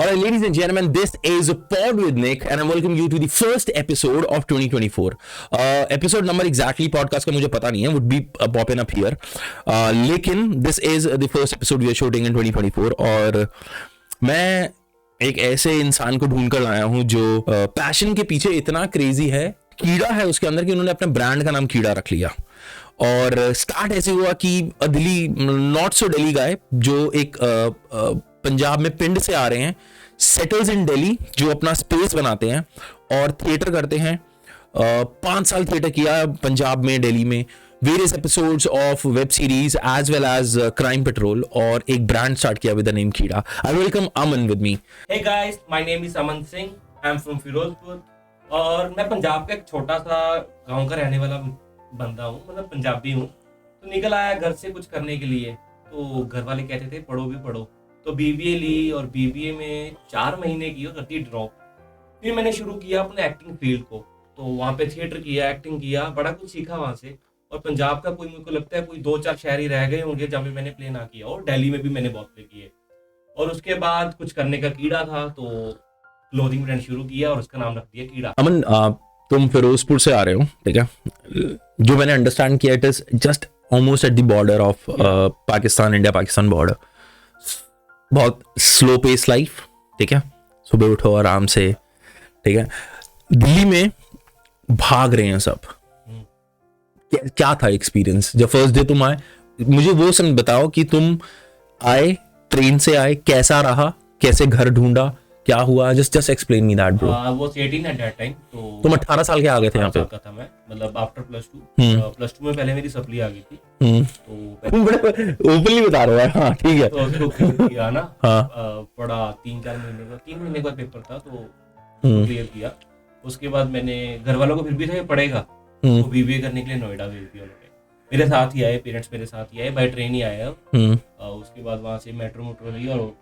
Alright, ladies and gentlemen, this is Pod with Nick, and I welcome you to the first episode of 2024. Episode number exactly podcast का मुझे पता नहीं है, would be popping up here. लेकिन this is the first episode we are shooting in 2024 और मैं एक ऐसे इंसान को ढूंढ कर लाया हूँ जो पैशन के पीछे इतना क्रेजी है, कीड़ा है उसके अंदर कि उन्होंने अपने ब्रांड का नाम कीड़ा रख लिया. और स्टार्ट ऐसे हुआ कि दिल्ली नॉट सो दिल्ली गाय जो एक पंजाब में पिंड से आ रहे हैं, सेटल्स इन दिल्ली, जो अपना स्पेस बनाते हैं और थिएटर करते हैं. 5 साल थिएटर किया पंजाब में, दिल्ली में, various episodes of web series as well as crime patrol, और एक ब्रांड स्टार्ट किया with the name Keeda. I welcome Aman with me. Hey guys, my name is Aman Singh. I am from Ferozepur और मैं पंजाब का एक छोटा सा गांव का रहने वाला बंदा हूँ, मतलब पंजाबी हूँ. तो निकल आया घर से कुछ करने के लिए. तो घर वाले कहते थे पढ़ो भी पढ़ो, तो बीबीए ली और बीबीए में 4 महीने की और करती ड्रॉप. फिर मैंने शुरू किया अपने एक्टिंग फील्ड को. तो वहाँ पे थिएटर किया, एक्टिंग किया, बड़ा कुछ सीखा वहाँ से. और पंजाब का कोई, मुझे लगता है कोई 2-4 शहर ही रह गए होंगे जहाँ पे मैंने प्ले ना किया, और दिल्ली में भी मैंने बहुत प्ले किए. और उसके बाद कुछ करने का कीड़ा था, तो क्लोथिंग ब्रांड शुरू किया और उसका नाम रख दिया कीड़ा. अमन, तुम फिरोजपुर से आ रहे हो, ठीक है? जो मैंने अंडरस्टैंड किया, it is just almost at the border of Pakistan, India Pakistan border. बहुत स्लो पेस लाइफ, ठीक है? सुबह उठो आराम से, ठीक है? दिल्ली में भाग रहे हैं सब. क्या था एक्सपीरियंस जब फर्स्ट डे तुम आए? मुझे वो समझ बताओ कि तुम आए, ट्रेन से आए, कैसा रहा, कैसे घर ढूंढा, क्या हुआ? Just explain me that bro. वो 18 एट दैट टाइम. तो तुम 18 साल के आ गए थे यहाँ पे? का था मैं, मतलब आफ्टर प्लस टू में पहले मेरी सप्ली आ गई थी. तो तुम बड़े ओपनली बता रहे हो. हाँ, ठीक है. तो उसको किया ना. हाँ. पढ़ा 3 महीने का पेपर था, तो क्लियर किया. उसके बाद मैंने, घर वालों को फिर भी था ये पढ़ेगा, तो बीबीए करने के लिए नोएडा भेज दिया उन्होंने. मेरे साथ ही आए, पेरेंट्स मेरे साथ ही आए, बाय ट्रेन ही आए. उसके बाद वहाँ से मेट्रो ली और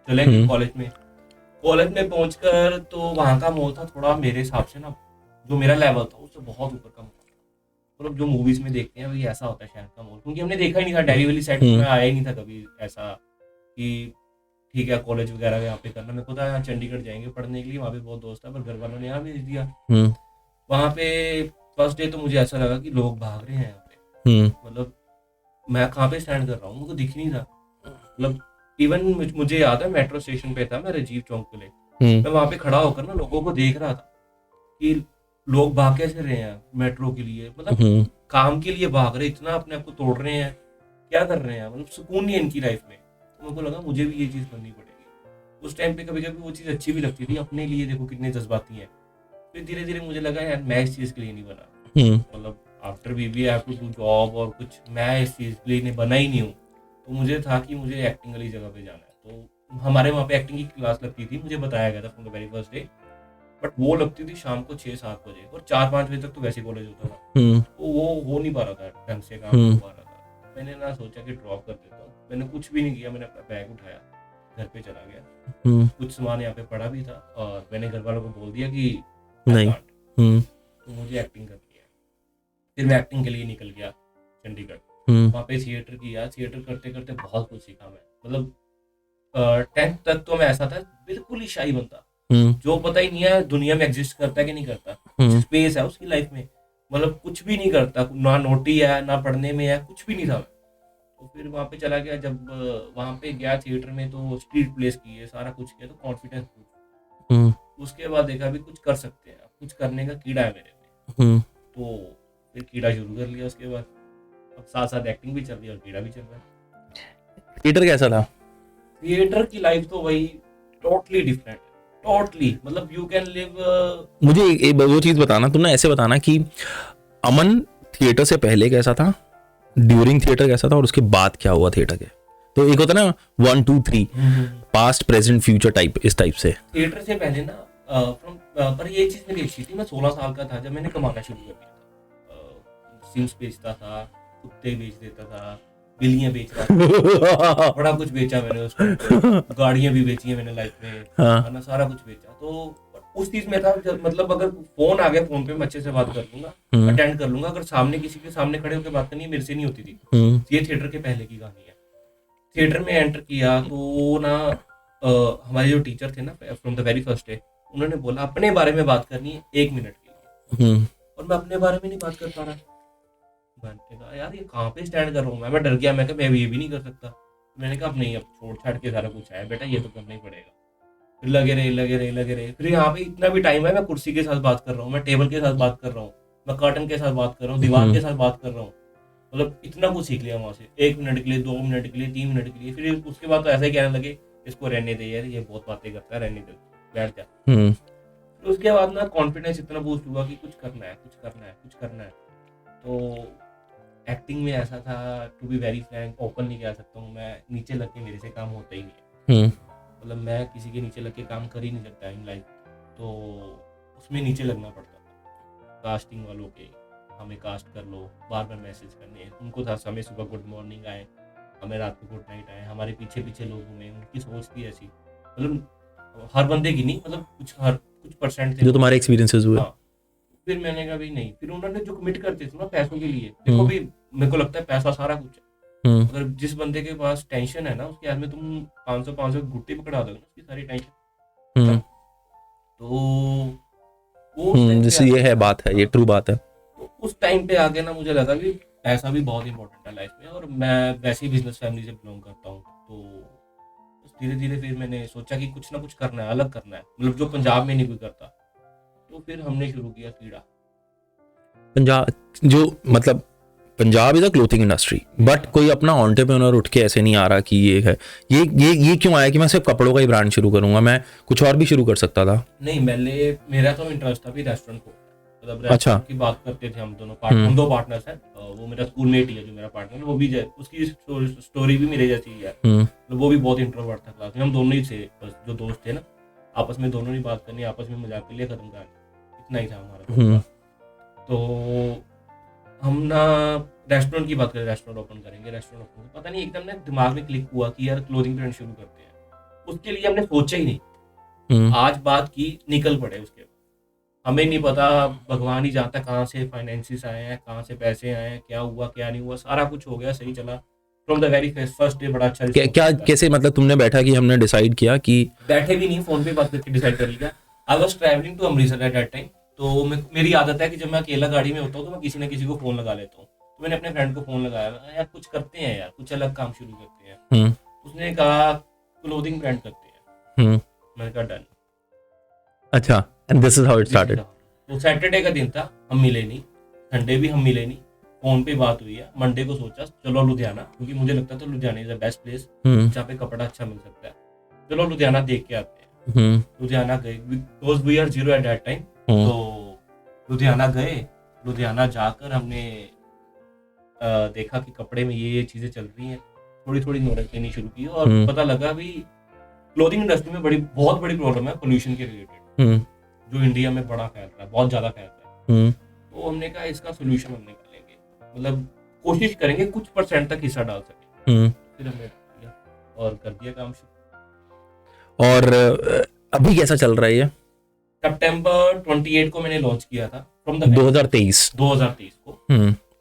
चले गए कॉलेज में. कॉलेज में पहुंचकर तो वहाँ का माहौल था थोड़ा मेरे हिसाब से ना, जो मेरा लेवल था उससे बहुत ऊपर का माहौल. मतलब जो मूवीज में देखते हैं वही ऐसा होता है शहर का माहौल, क्योंकि हमने देखा ही नहीं था. दिल्ली वाली साइड में आया ही नहीं था कभी ऐसा कि ठीक है कॉलेज वगैरह यहाँ पे करना. मेरे को था यहाँ चंडीगढ़ जाएंगे पढ़ने के लिए, वहाँ पे बहुत दोस्त है, पर घर वालों ने यहाँ भेज दिया. वहाँ पे फर्स्ट डे तो मुझे ऐसा लगा कि लोग भाग रहे हैं यहाँ पे. मतलब मैं कहाँ पे स्टैंड कर रहा हूँ, मुझे दिख नहीं था. मतलब इवन मुझे याद है मेट्रो स्टेशन पे था मैं, राजीव चौक के लिए. मैं वहाँ पे खड़ा होकर ना लोगों को देख रहा था कि लोग भाग कैसे रहे हैं मेट्रो के लिए. मतलब काम के लिए भाग रहे, इतना अपने आप को तोड़ रहे हैं, क्या कर रहे हैं, मतलब सुकून नहीं है इनकी लाइफ में. तो मेरे को लगा मुझे भी ये चीज़ करनी पड़ेगी. उस टाइम पे कभी कभी वो चीज़ अच्छी भी लगती थी, अपने लिए देखो कितने जज्बाती हैं. फिर धीरे धीरे मुझे लगा यार मैं इस चीज़ के लिए नहीं बना. मतलब after BBA I have to do job और कुछ, मैं इस चीज़ के लिए बना ही नहीं हूँ. तो मुझे था कि मुझे एक्टिंग वाली जगह पे जाना है. तो हमारे वहाँ पे एक्टिंग की क्लास लगती थी, मुझे बताया गया था from the very first day. But वो लगती थी शाम को 6-7 बजे, और 4-5 बजे तक तो वैसे कॉलेज होता था. तो वो हो नहीं पा रहा था ढंग से, काम हो पा रहा था. मैंने ना सोचा कि ड्रॉप कर देता हूँ. मैंने कुछ भी नहीं किया, मैंने अपना बैग उठाया, घर पे चला गया. कुछ सामान यहाँ पे पड़ा भी था और मैंने घर वालों को बोल दिया कि नहीं. तो मुझे एक्टिंग करनी है. फिर मैं एक्टिंग के लिए निकल गया चंडीगढ़. वहाँ पे थिएटर किया. थिएटर करते करते बहुत कुछ सीखा मैं. मतलब 10th तक तो मैं ऐसा था, बिल्कुल ही शाई बनता, जो पता ही नहीं है दुनिया में एग्जिस्ट करता है कि नहीं करता, स्पेस है उसकी लाइफ में. मतलब कुछ भी नहीं करता, ना नोटी है, ना पढ़ने में है, कुछ भी नहीं था. तो फिर वहाँ पे चला गया. जब वहाँ पे गया थिएटर में, तो स्ट्रीट प्लेस किए, सारा कुछ किया, तो कॉन्फिडेंस. उसके बाद देखा भी कुछ कर सकते हैं, कुछ करने का कीड़ा है मेरे में. तो फिर कीड़ा शुरू कर लिया. उसके बाद अब साथ साथ एक्टिंग भी चल रही है और कीड़ा भी चल रहा है. थिएटर कैसा था? थिएटर की लाइफ तो वही टोटली डिफरेंट, टोटली. मतलब यू कैन लिव. मुझे वो चीज बताना, तुमने ऐसे बताना कि अमन थिएटर से पहले कैसा था, ड्यूरिंग थिएटर कैसा था, और उसके बाद क्या हुआ थिएटर के. तो एक होता है ना 1 2 3 पास्ट प्रेजेंट फ्यूचर टाइप, इस टाइप से. थिएटर से पहले ना पर ये चीज मेरी अच्छी थी. मैं 16 साल का था जब मैंने कमाना शुरू कर दिया था. सिम्स बेचता था, कुत्ते बेच देता था, बिल्लियां बेच रहा था. बड़ा कुछ बेचा मैंने उसको. गाड़ियां भी बेची है मैंने लाइफ में, है ना, सारा कुछ बेचा. तो उस चीज में था, मतलब अगर फोन आ गया, फोन पे मैं अच्छे से बात कर लूंगा, अटेंड कर लूंगा. अगर सामने किसी के सामने खड़े होकर बात करनी है, मेरे से नहीं होती थी. ये थिएटर के पहले की कहानी है. थिएटर में एंटर किया तो ना हमारे जो टीचर थे ना from the very first day, उन्होंने बोला अपने बारे में बात करनी है 1 मिनट के लिए, और मैं अपने बारे में नहीं बात कर पा रहा। मैंने कहा यार ये कहाँ पे स्टैंड कर रहा हूँ मैं डर गया, मैं कहा मैं ये भी नहीं कर सकता। मैंने कहा अब नहीं, अब छोड़ छाड़ के सारा कुछ है बेटा, ये तो करना ही पड़ेगा। फिर लगे रहे। फिर यहाँ पे इतना भी टाइम है, मैं कुर्सी के साथ बात कर रहा हूँ, मैं टेबल के साथ बात कर रहा हूँ, मैं कर्टन के साथ बात कर रहा हूँ, दीवार के साथ बात कर रहा हूँ। मतलब इतना कुछ सीख लिया वहाँ से, 1 मिनट के लिए, 2 मिनट के लिए, 3 मिनट के लिए। फिर उसके बाद तो ऐसा ही कहने लगे इसको रहने दे यार, ये बहुत बातें करता है, रहने दे, बैठ जा। फिर उसके बाद ना कॉन्फिडेंस इतना बूस्ट हुआ कि कुछ करना है। तो एक्टिंग में ऐसा था, to be very frank, open नहीं कह सकता हूँ मैं, नीचे लग के मेरे से काम होता ही नहीं है। मतलब मैं किसी के नीचे लग के काम कर ही नहीं सकता इन लाइफ, तो उसमें नीचे लगना पड़ता था। कास्टिंग वालों के हमें कास्ट कर लो, बार बार मैसेज करने, उनको था समय सुबह गुड मॉर्निंग आए, हमें रात को गुड नाइट आए, हमारे पीछे पीछे लोग घूमे, उनकी सोच थी ऐसी। मतलब हर बंदे की नहीं, मतलब कुछ परसेंट थे जो तुम्हारे एक्सपीरियंसेस हुए। हाँ। फिर मैंने कहा भाई नहीं, फिर उन्होंने जो कमिट करते थे ना पैसों के लिए, देखो भी मेरे को लगता है पैसा सारा कुछ है। अगर जिस बंदे के पास टेंशन है ना, उसके हाथ में तुम 500 गुट्टी पकड़ा दोगे ना, उसकी सारी टेंशन। तो वो ये है बात है, ये ट्रू बात है। तो उस टाइम पे आगे ना मुझे लगा कि पैसा भी बहुत इंपॉर्टेंट है लाइफ में, और मैं वैसी बिजनेस फैमिली से बिलोंग करता हूँ। तो धीरे धीरे फिर मैंने सोचा कि कुछ ना कुछ करना है, अलग करना है, मतलब जो पंजाब में नहीं कोई करता। तो फिर हमने शुरू किया कीड़ा। पंजाब जो मतलब Punjab is a clothing industry, but कोई अपना एंटरप्रेन्योर उठ के ऐसे नहीं आ रहा कि ये है, ये क्यों आया कि मैं सिर्फ कपड़ों का ही ब्रांड शुरू करूंगा, मैं कुछ और भी शुरू कर सकता था। नहीं, मेरा तो इंटरेस्ट था भी रेस्टोरेंट को, मतलब अच्छा। रेस्टोरेंट की बात करते थे हम दोनों हम 2 पार्टनर्स हैं। वो मेरा स्कूलमेट ही है जो मेरा पार्टनर, वो भी उसकी स्टोरी भी मेरे जैसी ही है। मतलब वो भी बहुत इंट्रोवर्ट था क्लास में, हम दोनों ही थे बस जो दोस्त थे ना, आपस में दोनों ने बात करनी, आपस में मजाक के लिए खत्म करनी, इतना ही था हमारा। तो हम ना रेस्टोरेंट की बात करें, रेस्टोरेंट ओपन करेंगे, पता नहीं एकदम ना दिमाग में क्लिक हुआ कि यार क्लोथिंग ब्रांड शुरू करते हैं। उसके लिए हमने सोचा ही नहीं, आज बात की, निकल पड़े उसके बाद। हमें नहीं पता, भगवान ही जानता कहाँ से फाइनेंसिस आए हैं, कहाँ से पैसे आए हैं, क्या हुआ क्या नहीं हुआ, सारा कुछ हो गया, सही चला from the very first day. बड़ा अच्छा क्या कैसे, मतलब तुमने बैठा कि हमने डिसाइड किया कि, बैठे भी नहीं, फोन पे बात करके डिसाइड कर लिया। I was travelling to Amritsar at that time. तो मेरी आदत है कि जब मैं अकेला गाड़ी में होता हूँ तो मैं किसी न किसी को फोन लगा लेता हूँ। तो मैंने अपने फ्रेंड को फोन लगाया, यार कुछ करते हैं यार, कुछ अलग काम शुरू करते हैं। उसने कहा क्लोथिंग ब्रांड करते हैं। मैंने कहा डन। अच्छा, and this is how it started. तो सैटरडे का दिन था, हम मिले नहीं, संडे भी हम मिले नहीं, फोन पे बात हुई है। मंडे को सोचा चलो लुधियाना, क्योंकि मुझे लगता था Ludhiana is the best place जहाँ पे कपड़ा अच्छा मिल सकता है, चलो लुधियाना देख के आते हैं। लुधियाना गए, because we are zero at that time. तो लुधियाना गए, लुधियाना जाकर हमने देखा कि कपड़े में ये चीजें चल रही हैं, थोड़ी थोड़ी नॉलेज लेनी शुरू की, और पता लगा भी क्लोथिंग इंडस्ट्री में बहुत बड़ी प्रॉब्लम है पोल्यूशन के रिलेटेड, जो इंडिया में बड़ा फैल रहा है, बहुत ज्यादा फैल रहा है। तो हमने कहा इसका सोल्यूशन हम निकालेंगे, मतलब कोशिश करेंगे कुछ % तक हिस्सा डाल सके। फिर हमने किया और कर दिया काम शुरू। और अभी कैसा चल रहा है ये? सितंबर 28 को मैंने लॉन्च किया था, फ्रॉम द 2023 को।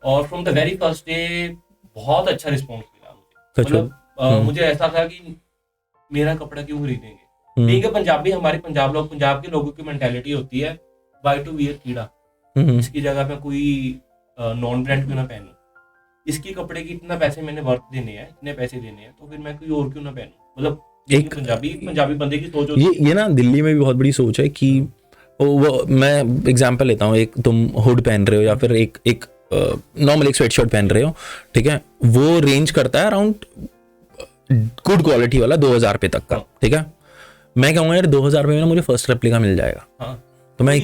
और from the very first day बहुत अच्छा रिस्पॉन्स मिला मुझे। मतलब मुझे ऐसा था कि मेरा कपड़ा क्यों खरीदेंगे, ठीक है पंजाबी, हमारे पंजाब के लोगों की मेंटालिटी होती है बाय टू वियर कीड़ा, इसकी जगह पे कोई नॉन ब्रांड क्यों ना पहनूं, इसकी कपड़े की इतना पैसे मैंने वर्थ देने हैं, इतने पैसे देने हैं, तो फिर मैं कोई और क्यों ना पहनूं। मतलब एक पंजाबी बंदे की सोच होती है। ये ना दिल्ली में भी बहुत बड़ी सोच है कि वो, मैं एग्जांपल लेता हूँ, एक तुम हुड पहन रहे हो या फिर एक नॉर्मल एक स्वेटशर्ट पहन रहे हो, ठीक है, वो रेंज करता है अराउंड गुड क्वालिटी वाला 2000 रुपये तक का, ठीक है। मैं कहूँगा यार 2000 रुपये में मुझे फर्स्ट रेप्लिका मिल जाएगा, तो मैं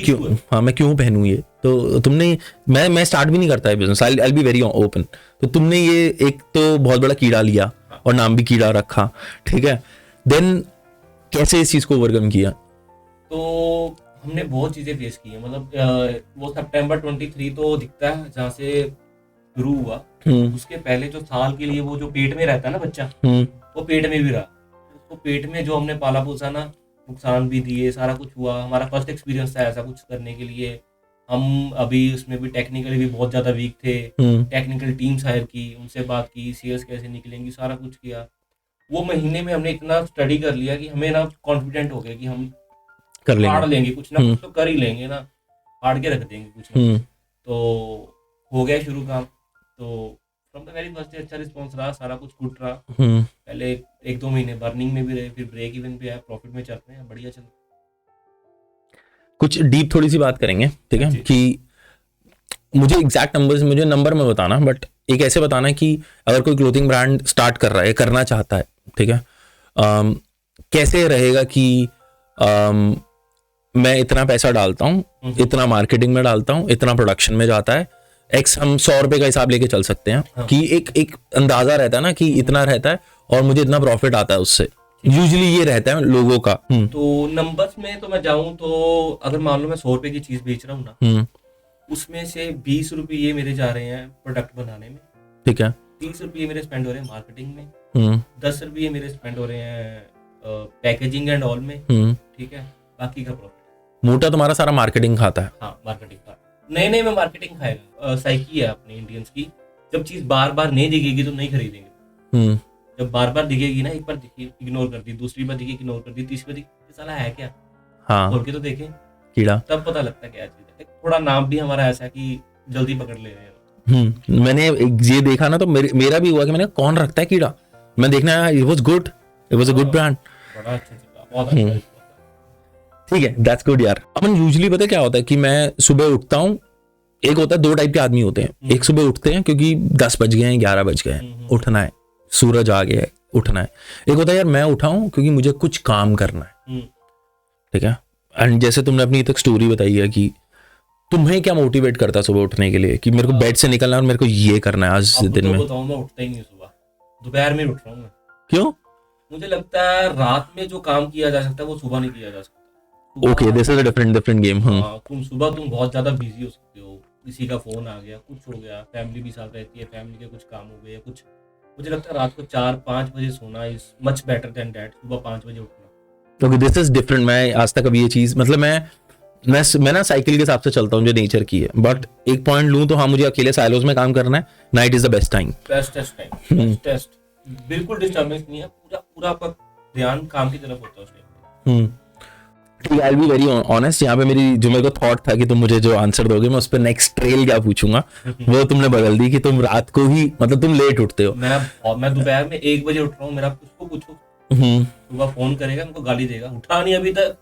क्यों पहनूं ये। तो तुमने, मैं स्टार्ट भी नहीं करता है business, I be very open. तो तुमने ये एक तो बहुत बड़ा कीड़ा लिया और नाम भी कीड़ा रखा, ठीक है, देन कैसे इस चीज को ओवरकम किया? तो हमने बहुत चीजें फेस की है, मतलब वो सितंबर 23 तो दिखता है जहाँ से शुरू हुआ, उसके पहले जो साल के लिए वो जो पेट में रहता है ना बच्चा, वो पेट में भी रहा, उसको पेट में जो हमने पाला पोसा ना, नुकसान भी दिए, सारा कुछ हुआ। हमारा फर्स्ट एक्सपीरियंस था ऐसा कुछ करने के लिए। हम अभी उसमें भी टेक्निकली भी बहुत ज्यादा वीक थे, टेक्निकल टीम्स हायर की, उनसे बात की, सेल्स कैसे निकलेंगी, सारा कुछ किया। वो महीने में हमने इतना स्टडी कर लिया कि हमें ना कॉन्फिडेंट हो गया कि हम कर फाड़ लेंगे। लेंगे, कुछ ना कुछ तो कर ही लेंगे ना, फाड़ के रख देंगे कुछ ना कुछ। तो हो गया शुरू काम। तो from the very first day अच्छा रिस्पॉन्स रहा, सारा कुछ गुड रहा। पहले 1-2 महीने बर्निंग में भी रहे, फिर ब्रेक इवन पे आया, प्रॉफिट में चल रहे हैं, बढ़िया चल रहा है। कुछ डीप थोड़ी सी बात करेंगे, ठीक है, जी। कि मुझे एग्जैक्ट नंबर्स मुझे नंबर में बताना, बट एक ऐसे बताना कि अगर कोई क्लोथिंग ब्रांड स्टार्ट कर रहा है, करना चाहता है, ठीक है, कैसे रहेगा कि मैं इतना पैसा डालता हूँ, इतना मार्केटिंग में डालता हूँ, इतना प्रोडक्शन में जाता है, एक्स हम 100 रुपए का हिसाब लेके चल सकते हैं। हाँ। कि एक अंदाजा रहता है ना कि इतना रहता है और मुझे इतना प्रॉफिट आता है उससे, यूजुअली ये रहता है लोगों का। तो नंबर्स में तो मैं जाऊं तो अगर मान लो मैं 100 रुपए की चीज बेच रहा हूँ ना, उसमें से 20 रुपए ये मेरे जा रहे हैं प्रोडक्ट बनाने में, ठीक है, 30 रुपये मेरे स्पेंड हो रहे हैं मार्केटिंग में, 10 रुपये मेरे स्पेंड हो रहे हैं पैकेजिंग एंड ऑल में, ठीक है, बाकी का प्रॉफिट। मोटा तुम्हारा सारा मार्केटिंग खाता है। हाँ, मार्केटिंग का नहीं में मार्केटिंग खाएगा। साइकी है अपने इंडियंस की, जब चीज बार बार नहीं दिखेगी तो नहीं खरीदेंगे। जब बार बार दिखेगी ना, एक बार दिखी इग्नोर कर दी, दूसरी बार दिखी इग्नोर कर दी, तीसरी बार दिखी साला है क्या, हाँ, खोल के तो देखें, कीड़ा, तब पता लगता है क्या चीज है। थोड़ा नाम भी हमारा ऐसा है कि जल्दी पकड़ ले रहे हैं। मैंने ये देखा ना तो मेरा भी हुआ कि मैंने कौन रखता है कीड़ा, मैं देखना, it was good, it was a good brand, बड़ा अच्छा चला, बहुत अच्छा। ठीक है, दैट्स गुड यार। अपन यूजुअली पता क्या होता है कि मैं सुबह उठता हूँ, एक होता है, 2 टाइप के आदमी होते हैं, एक सुबह उठते हैं क्योंकि 10 बज गए हैं, 11 बज गए हैं, उठना है, सूरज आ गया है, उठना है। एक होता है यार मैं उठा हूँ क्योंकि मुझे कुछ काम करना है, ठीक है। एंड जैसे तुमने अपनी तक स्टोरी बताई है कि तुम्हें क्या मोटिवेट करता है सुबह उठने के लिए कि मेरे को बेड से निकलना है और मेरे को ये करना है आज दिन में। बताऊं, मैं उठता ही नहीं सुबह, दोपहर में उठ रहा हूँ मैं। क्यों? मुझे लगता है रात में जो काम किया जा सकता है वो सुबह नहीं किया जा सकता। Okay, this is a different game. तुम सुबह बहुत ज्यादा बिजी हो सकते हो, किसी का फोन आ गया, कुछ हो गया, फैमिली भी साथ रहती है, फैमिली के कुछ काम हो गए कुछ। मुझे लगता है रात को 4-5 बजे सोना is much better than that सुबह 5 बजे उठना। Okay, this is different. मैं आज तक अभी ये चीज, मतलब मैं ना साइकिल के हिसाब से चलता हूँ जो नेचर की है, बट एक पॉइंट लूँ तो हाँ, मुझे अकेले साइलोज में काम करना है, night is the best time, best, बिल्कुल डिस्टर्बेंस नहीं है, पूरा आपका ध्यान काम की तरफ होता है उस time. I'll be very honest, यहाँ पे मेरे को थॉट था कि तुम मुझे जो आंसर दोगे मैं उस पर नेक्स्ट ट्रेल क्या पूछूंगा, वो तुमने बदल दी कि तुम रात को ही, मतलब तुम लेट उठते हो। मैं दोपहर में 1 बजे उठ रहा हूँ, मेरा उसको पूछो, सुबह फोन करेगा, उनको गाली देगा, उठा नहीं अभी तक,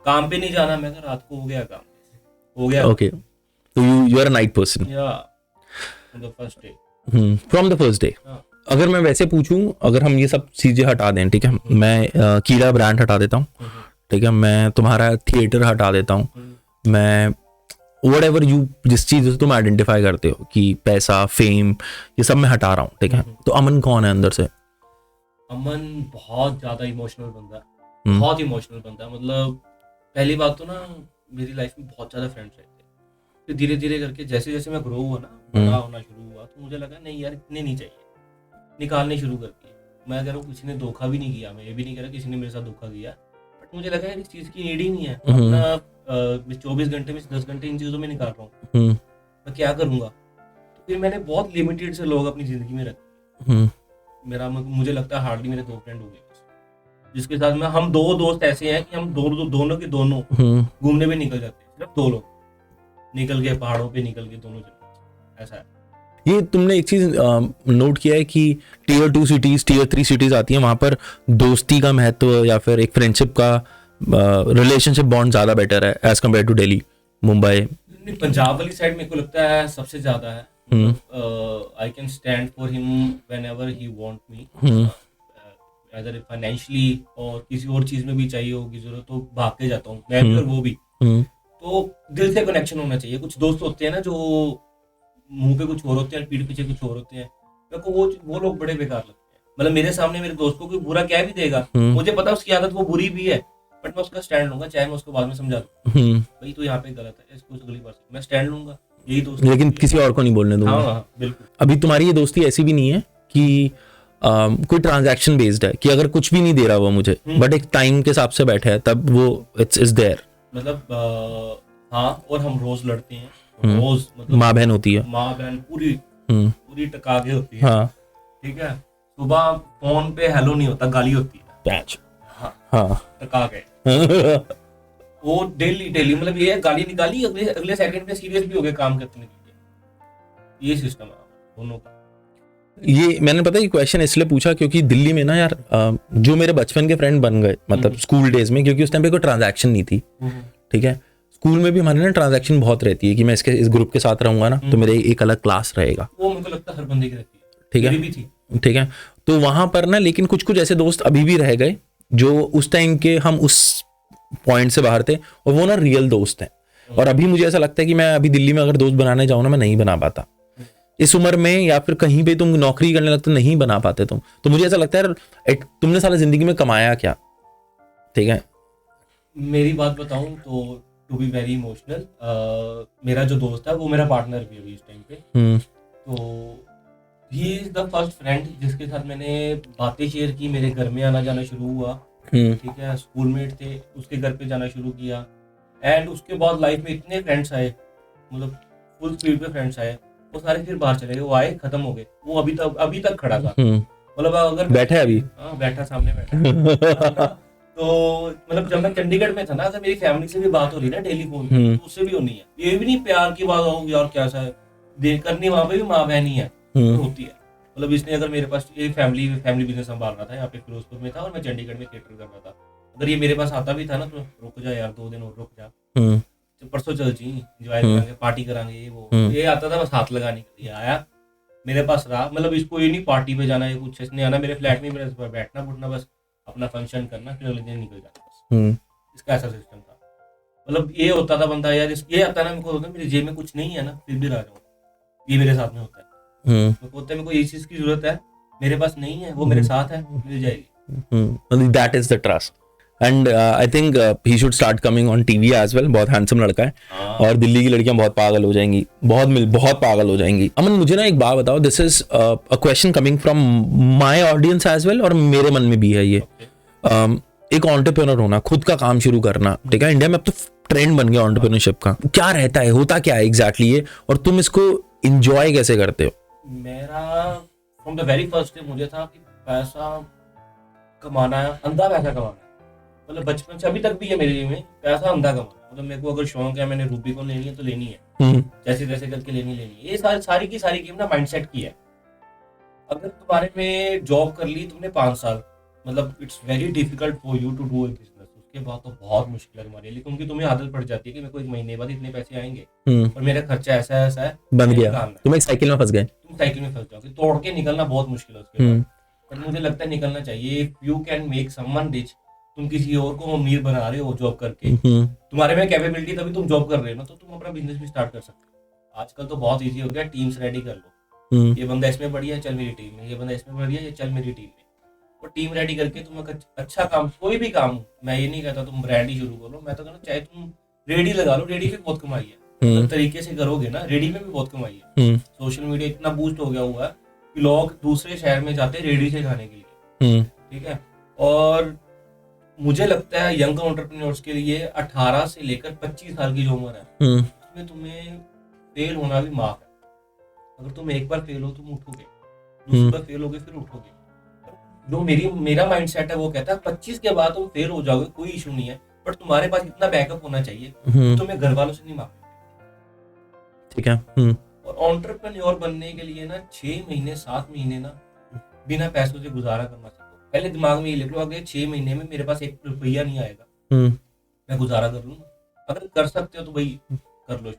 काम पे नहीं जाना। मैं कहा रात को हो गया काम, हो गया। ओके, तो you are a night person from the first day. अगर मैं वैसे पूछूं, अगर हम ये सब चीजें हटा दें, ठीक है, मैं कीड़ा ब्रांड हटा देता हूँ, ठीक है, मैं तुम्हारा थिएटर हटा देता हूँ, मैं whatever you, जिस चीज से तुम आइडेंटिफाई करते हो कि पैसा, फेम, ये सब मैं हटा रहा हूँ, ठीक है, तो अमन कौन है अंदर से? अमन बहुत ज्यादा इमोशनल बंदा है, बहुत इमोशनल बंदा है। मतलब पहली बात तो ना, मेरी लाइफ में बहुत ज्यादा फ्रेंड्स रहते हैं, फिर धीरे धीरे करके जैसे जैसे मैं ग्रो हुआ ना, बड़ा होना शुरू हुआ, तो मुझे लगा नहीं यार इतने नहीं चाहिए, निकालने शुरू कर दिए। मैं कह रहा हूँ किसी ने धोखा भी नहीं किया, मैं ये भी नहीं कह रहा किसी ने मेरे साथ धोखा किया, बट मुझे लगा यार इस चीज की नीड ही नहीं है। अपना 24 घंटे में 10 घंटे इन चीजों में निकाल रहा हूँ, मैं क्या करूंगा। तो फिर मैंने बहुत लिमिटेड से लोग अपनी जिंदगी में रखे। मुझे लगता है हार्डली मेरे 2 फ्रेंड हो गए जिसके साथ में, हम 2 दोस्त ऐसे हैं कि हम दोनों के दोनों घूमने भी निकल जाते हैं, सिर्फ 2 लोग निकल के पहाड़ों पे निकल के दोनों चले, ऐसा है। ये तुमने एक चीज नोट किया है कि टियर 2 सिटीज, टियर 3 सिटीज आती हैं, वहां पर दोस्ती का महत्व या फिर एक फ्रेंडशिप का रिलेशनशिप बॉन्ड ज्यादा बेटर है as compare to Delhi, Mumbai? Punjab वाली साइड मेरे को लगता है सबसे ज्यादा है। I can stand for him whenever he want me, अगर फाइनेंशियली और किसी और चीज में भी चाहिए होगी जरूरत तो भाग के जाता हूँ मैं भी और वो भी। तो दिल से कनेक्शन होना चाहिए। कुछ दोस्त होते हैं ना जो मुंह पे कुछ और होते हैं, पीठ पीछे कुछ और होते हैं, मेरे को वो लोग बड़े बेकार लगते हैं। मतलब मेरे सामने मेरे दोस्त को कोई बुरा क्या भी देगा, मुझे पता उसकी आदत वो बुरी भी है, बट मैं उसका स्टैंड लूंगा, चाहे मैं उसको बाद में समझा दूं भाई तो यहाँ पे गलत है, इसको अगली बार मैं स्टैंड लूंगा, यही दोस्त। लेकिन किसी और को नहीं बोलने दूंगा। हाँ बिल्कुल। अभी तुम्हारी ये दोस्ती ऐसी भी नहीं है कि कोई ट्रांजैक्शन बेस्ड है कि अगर कुछ भी नहीं दे रहा वो मुझे, बट एक टाइम के हिसाब से बैठे है तब वो इट्स देयर। मतलब हाँ, और हम रोज लड़ते हैं, रोज, मतलब माँ बहन होती है, माँ बहन पूरी टका के होती है। हाँ, ठीक है, सुबह फोन पे हेलो नहीं होता, गाली होती है। पैच। हाँ हाँ टका के वो डेली मतलब ये गाली निकाली, अगले अगले सेकंड पे सीरियस भी हो गए काम करने के लिए। ये सिस्टम है दोनों का। ये मैंने पता है क्वेश्चन इसलिए पूछा क्योंकि दिल्ली में ना यार जो मेरे बचपन के फ्रेंड बन गए मतलब स्कूल डेज में, क्योंकि उस टाइम पे कोई ट्रांजैक्शन नहीं थी, ठीक है। स्कूल में भी हमारे ना ट्रांजैक्शन बहुत रहती है कि मैं इस ग्रुप के साथ रहूंगा ना तो मेरे एक अलग क्लास रहेगा, वो मुझे लगता है हर बंदे की रहती है, ठीक है, मेरी भी थी, ठीक है। तो वहां पर ना लेकिन कुछ कुछ ऐसे दोस्त अभी भी रह गए जो उस टाइम के हम उस पॉइंट से बाहर थे और वो ना रियल दोस्त हैं। और अभी मुझे ऐसा लगता है कि मैं अभी दिल्ली में अगर दोस्त बनाने जाऊँ ना मैं नहीं बना पाता इस उम्र में, या फिर कहीं पे तुम नौकरी करने लगते नहीं बना पाते तुम। तो मुझे ऐसा लगता है यार तुमने सारा जिंदगी में कमाया क्या, ठीक है। मेरी बात बताऊं तो टू बी वेरी इमोशनल, मेरा जो दोस्त है वो मेरा पार्टनर भी अभी इस टाइम पे, तो he is the first friend जिसके साथ मैंने बातें शेयर की, मेरे घर में आना जाना शुरू हुआ, ठीक है। स्कूलमेट थे, उसके घर पे जाना शुरू किया, एंड उसके बाद लाइफ में इतने फ्रेंड्स आए, मतलब फुल स्पीड पे फ्रेंड्स आए, वो सारे फिर बाहर चले गए, वो आए खत्म हो गए, वो अभी तक खड़ा था, मतलब अगर बैठा है अभी, हाँ बैठा सामने बैठा तो मतलब जब मैं चंडीगढ़ में था ना, अगर मेरी फैमिली से भी बात हो रही ना डेली फोन पे तो उससे भी होनी है, ये भी नहीं प्यार की बात होगी और क्या सा है करनी, वहां पे भी माँ बहन ही है तो होती है। मतलब इसने अगर मेरे पास एक फैमिली बिजनेस संभाल रहा था यहाँ पे फिरोजपुर में था और मैं चंडीगढ़ में थिएटर कर रहा था, अगर ये मेरे पास आता भी था ना तो रुक जा यार 2 दिन और रुक जा, परसों चल जी एंजॉय करेंगे पार्टी करांगे ये वो, ये आता था बस हाथ लगाने के लिए, आया मेरे पास रहा, मतलब इसको ये नहीं पार्टी पे जाना है कुछ नहीं आना, मेरे फ्लैट में मेरे बैठना बुठना बस अपना फंक्शन करना, फिर अगले दिन निकल जाना बस, इसका ऐसा सिस्टम था। मतलब ये होता था बंदा यार, ये आता ना मेरे को होता है मेरी जेब में कुछ नहीं है ना फिर भी रह जाऊँ, ये मेरे साथ में होता है, मेरे को होता है मेरे को इस चीज की जरूरत है, मेरे पास नहीं है वो मेरे साथ है, मिल जाएगी। That is the trust and I think he should start coming on TV as well. बहुत हैंडसम लड़का है और दिल्ली की लड़कियां बहुत पागल हो जाएंगी, बहुत पागल हो जाएंगी। अमन मुझे ना एक बात बताओ, this is a question coming from my audience as well और मेरे मन में भी है ये। एक एंटरप्रेन्योर होना, खुद का काम शुरू करना, ठीक है, इंडिया में अब तो ट्रेंड बन गया एंटरप्रेन्योरशिप का, क्या रहता है, होता क्या है एग्जैक्टली ये, और तुम इसको एंजॉय कैसे करते हो? मेरा from the very first day मुझे था कि पैसा कमाना है, अंधा पैसा कमाना है, मतलब बचपन से अभी तक भी है मेरे में, पैसा अंधा कमाना, मतलब मेरे को अगर शौक है मैंने रूबीकॉन लेनी है तो लेनी है, जैसे तैसे करके लेनी है, ये सारी की सारी गेम ना माइंडसेट की है। अगर तुम्हारे में जॉब कर ली तुमने 5 साल, मतलब it's very difficult for you to do a business, उसके बाद तो बहुत मुश्किल है तुम्हारे लिए, क्योंकि तुम्हें आदत पड़ जाती है कि मेरे को 1 महीने बाद इतने पैसे आएंगे और मेरा खर्चा ऐसा है बन गया, तुम एक साइकिल में फंस गए, तुम साइकिल में फंस जाओगे, तोड़ के निकलना बहुत मुश्किल है उसके बाद, पर मुझे लगता है निकलना चाहिए। If you can make someone rich, तुम किसी और को अमीर बना रहे हो जॉब करके, तुम्हारे में कैपेबिलिटी तभी तुम जॉब कर रहे हो ना, तो तुम अपना बिजनेस भी स्टार्ट कर सकते हो। आजकल तो बहुत इजी हो गया, टीम्स रेडी कर लो, ये बंदा इसमें बढ़िया है चल मेरी टीम में, ये बंदा इसमें बढ़िया है चल मेरी टीम में, और टीम रेडी करके तुम अच्छा काम, कोई भी काम, मैं ये नहीं कहता तुम ब्रांड ही शुरू करो, मैं तो कहता चाहे तुम रेडी लगा लो, रेडी पे बहुत कमाई है, तो तरीके से करोगे ना रेडी में भी बहुत कमाई है। सोशल मीडिया इतना बूस्ट हो गया हुआ है कि लोग दूसरे शहर में जाते हैं रेडी से खाने के लिए, ठीक है। और मुझे लगता है यंग एंटरप्रेन्योर्स के लिए 18 से लेकर 25 साल की जो उम्र है उसमें तुम्हें फेल होना भी माफ है। अगर तुम एक बार फेल हो तुम उठोगे, दूसरी बार फेल होगे फिर उठोगे। जो मेरा माइंडसेट है वो कहता है 25 के बाद तुम फेल हो जाओगे कोई इशू नहीं है, बट तुम्हारे पास इतना बैकअप होना चाहिए तुम्हें घर वालों से नहीं मांगना, ठीक है। और एंटरप्रेन्योर बनने के लिए ना 6 महीने 7 महीने ना बिना पैसों से गुजारा करना चाहिए। पहले दिमाग में ये लिख लो अगर 6 महीने में मेरे पास 1 रुपया नहीं आएगा मैं गुजारा कर लूंगा। अगर कर सकते हो तो भाई कर लो,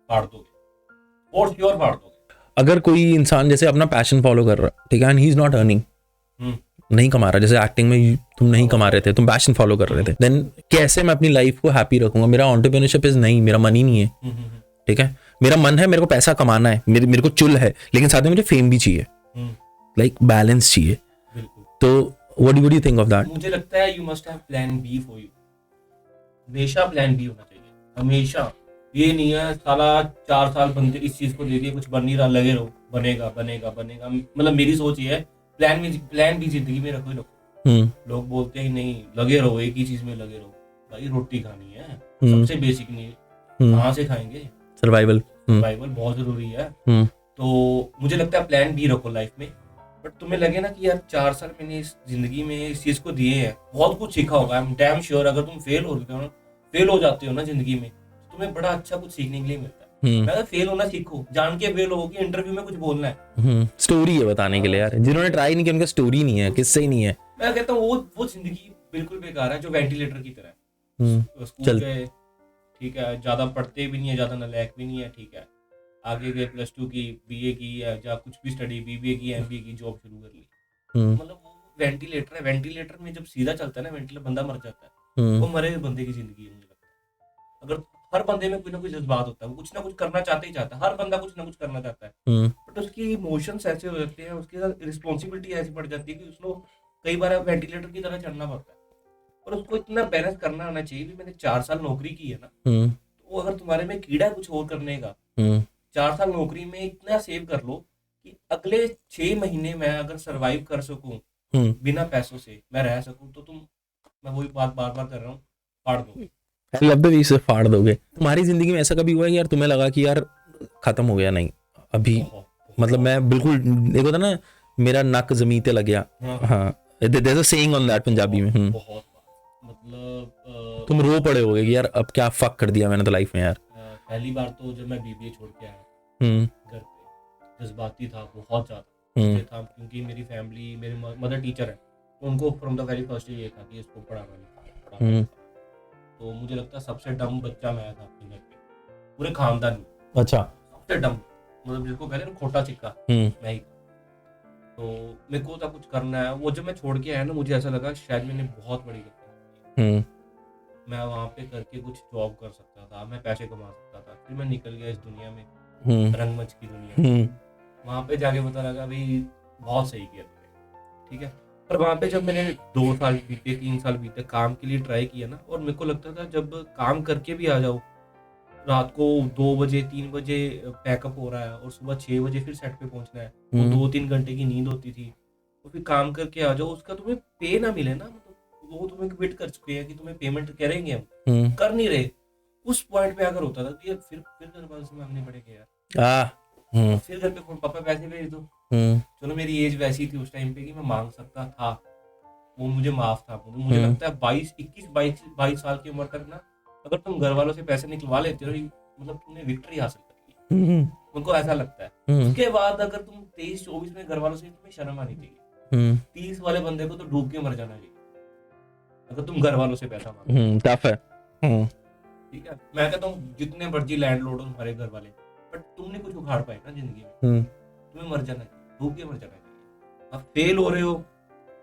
फाड़ दोगे और श्योर फाड़ दोगे। अगर कोई इंसान जैसे अपना पैशन फॉलो कर रहा, ठीक है, and he is not earning, नहीं कमा रहा, जैसे एक्टिंग में तुम नहीं कमा रहे थे, तुम पैशन फॉलो कर रहे थे, देन कैसे मैं अपनी लाइफ को हैप्पी रखूंगा? मेरा एंटरप्रेन्योरशिप इज नहीं, मेरा मन ही नहीं है, ठीक है, मेरा मन है, मेरे को पैसा कमाना है, मेरे को चुल है, लेकिन साथ में मुझे फेम भी चाहिए, लाइक बैलेंस चाहिए। तो what do you think of that? मुझे लगता है you must have plan B for you, हमेशा प्लान बी होना चाहिए, हमेशा। ये नहीं है साला 4 साल बंदे इस चीज को दे दिए कुछ बन नहीं रहा, लगे रहो बनेगा बनेगा बनेगा, मतलब मेरी सोच ये है प्लान भी जिंदगी में रखो ही रखो। लोग बोलते हैं नहीं लगे रहो, एक ही चीज में लगे रहो, भाई रोटी खानी है सबसे बेसिक नीड, कहाँ से खाएंगे? सर्वाइवल बहुत जरूरी है। तो मुझे लगता है प्लान बी रखो लाइफ में, बट तुम्हें लगे ना कि यार 4 साल मैंने इस जिंदगी में इस चीज को दिए हैं, बहुत कुछ सीखा होगा, आई एम डैम श्योर। अगर तुम फेल हो जाते हो ना जिंदगी में, तो तुम्हें बड़ा अच्छा कुछ सीखने के लिए मिलता है। मैं फेल होना सीखो, जान के फेल हो कि इंटरव्यू में कुछ बोलना है, स्टोरी है बताने के लिए यार, जिन्होंने ट्राई नहीं किया उनका स्टोरी नहीं है, किससे ही नहीं है। मैं कहता हूँ वो जिंदगी बिल्कुल बेकार है जो वेंटिलेटर की तरह है। स्कूल चल गए, ठीक है, ज्यादा पढ़ते भी नहीं है, ज्यादा नालायक भी नहीं है, ठीक है, आगे गए प्लस 2 की, बीए की, या कुछ भी स्टडी, बीबीए की, एमबीए की, जॉब शुरू कर ली। मतलब वो वेंटिलेटर है, वेंटिलेटर में जब सीधा चलता है ना वेंटिलेटर, बंदा मर जाता है। वो मरे हुए बंदे की जिंदगी है मुझे लगता है। अगर हर बंदे में कोई ना कोई जज्बात होता है, वो कुछ ना कुछ करना चाहते ही चाहता है, हर बंदा कुछ ना कुछ करना चाहता है, बट उसकी इमोशंस ऐसे हो जाते हैं, उसके साथ रिस्पॉन्सिबिलिटी ऐसी बढ़ जाती है कि उसको कई बार वेंटिलेटर की तरह चढ़ना पड़ता है। और उसको इतना बैलेंस करना आना चाहिए भी, मैंने 4 साल नौकरी की है ना, तो अगर तुम्हारे में कीड़ा है कुछ और करने का, 4 साल नौकरी में इतना सेव कर लो कि अगले 6 महीने में अगर सरवाइव कर सकूं बिना पैसों से, मैं रह सकूं, तो तुम, मैं वही बात बार बार कर रहा हूँ, फाड़ दो। आई लव द वे से फाड़ दोगे। तुम्हारी जिंदगी में ऐसा कभी हुआ है कि यार तुम्हें लगा कि यार खत्म हो गया, नहीं अभी, मतलब मैं बिल्कुल, देखो था ना, मेरा नक जमीन पे लग गया। हाँ, there is a saying on that Punjabi में। बहुत मतलब तुम रो पड़े होगे कि यार अब क्या फक कर दिया मैंने तो लाइफ में यार। पहली बार तो जब मैं बीबीए छोड़ के आया घर पे, जज्बाती था बहुत ज्यादा था, क्योंकि मेरी फैमिली, मेरी मदर टीचर है, तो उनको फ्रॉम द वेरी फर्स्ट ये था कि इसको पढ़ाना। तो मुझे लगता है सबसे डम बच्चा मैं था अपने घर पे, पूरे खानदान में। अच्छा। सबसे डम, मतलब जिसको कहते हैं ना खोटा चिक्का, मैं ही। तो मेरे को था कुछ करना है। वो जब मैं छोड़ के आया ना, मुझे ऐसा लगा शायद मैंने बहुत बड़ी गलती की। मैं वहाँ पे करके कुछ जॉब कर सकता था, मैं पैसे कमा सकता था। फिर मैं निकल गया इस दुनिया में, रंगमंच की दुनिया में। वहाँ पे जाके पता लगा भाई बहुत सही किया तुमने, ठीक है। पर वहाँ पे जब मैंने 2 साल बीते, 3 साल बीते, काम के लिए ट्राई किया ना, और मेरे को लगता था जब काम करके भी आ जाओ, रात को 2 बजे 3 बजे पैकअप हो रहा है और सुबह 6 बजे फिर सेट पे पहुंचना है, वो 2-3 घंटे की नींद होती थी, तो फिर काम करके आ जाओ, उसका तुम्हें पे ना मिले ना, मतलब वो तुम्हें क्विट कर चुके हैं कि तुम्हें पेमेंट करेंगे, हम कर नहीं रहे। उस पॉइंट पे अगर होता था कि फिर घर वालों से मांगने पड़ेंगे यार, फिर घर पे फोन, पापा पैसे भेज दो। चलो मेरी एज वैसी थी उस टाइम पे कि मैं मांग सकता था, वो मुझे माफ था। मुझे लगता है 22 साल की उम्र तक ना, अगर तुम घर वालों से पैसे निकलवा लेते हो, मतलब तुमने विक्ट्री हासिल कर ली, उनको ऐसा लगता है। उसके बाद अगर तुम 23-24 में घर वालों से, तुम्हें शर्म आनी चाहिए। 30 वाले बंदे को तो डूब के मर जाना चाहिए अगर तुम घर वालों से पैसा मांगो। टफ है। ठीक है, मैं कहता हूँ जितने मर्जी लैंडलॉर्ड हो तुम्हारे घर वाले, बट तुमने कुछ उखाड़ पाए ना जिंदगी में, तुम्हें मर जाना चाहिए, डूब के मर जाना चाहिए। अब फेल हो रहे हो,